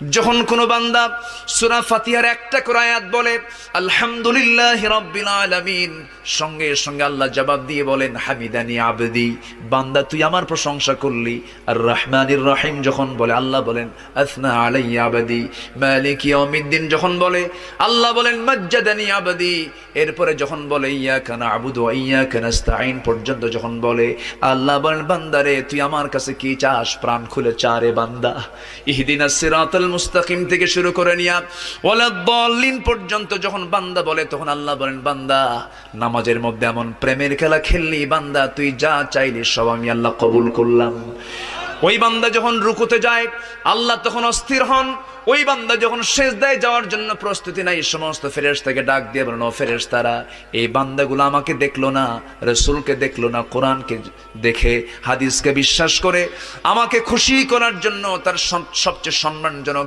যখন কোনো বান্দা সূরা ফাতিহার একটা করে আয়াত বলে আলহামদুলিল্লাহি রাব্বিল আলামিন, সঙ্গে সঙ্গে আল্লাহ জবাব দিয়ে বলেন হামিদানি আবদি, বান্দা তুই আমার প্রশংসা করলি। আর রহমানির রহিম যখন বলে আল্লাহ বলেন আসনা আলাইয়া আবদি। মালিক ইয়াউমিদ্দিন যখন বলে আল্লাহ বলেন মাজ্জাদানি আবদি। এরপরে যখন বলে ইয়াকা না'বুদু ওয়া ইয়াকা নাস্তাঈন পর্যন্ত যখন বলে আল্লাহ বলেন বান্দারে তুই আমার কাছে কি চাস, প্রাণ খুলে চারে বান্দা। ইহদিনাস সিরাতাল মুস্তাকিম থেকে শুরু করে নিয়া ওয়ালাদ-দাল্লিন পর্যন্ত যখন বান্দা বলে তখন আল্লাহ বলেন বান্দা নামাজের মধ্যে এমন প্রেমের খেলা খেললি বান্দা, তুই যা চাইলি সব আমি আল্লাহ কবুল করলাম। ওই বান্দা যখন রুকুতে যায় আল্লাহ তখন অস্থির হন। ওই বান্দা যখন সিজদায় যাওয়ার জন্য প্রস্তুতি নাই, সমস্ত ফেরেশতাকে ডাক দিয়ে বলেন ও ফেরেশতারা, এই বান্দাগুলো আমাকে দেখলো না, রাসূলকে দেখলো না, কোরআনকে দেখে হাদিসকে বিশ্বাস করে আমাকে খুশি করার জন্য তার সবচেয়ে সম্মানজনক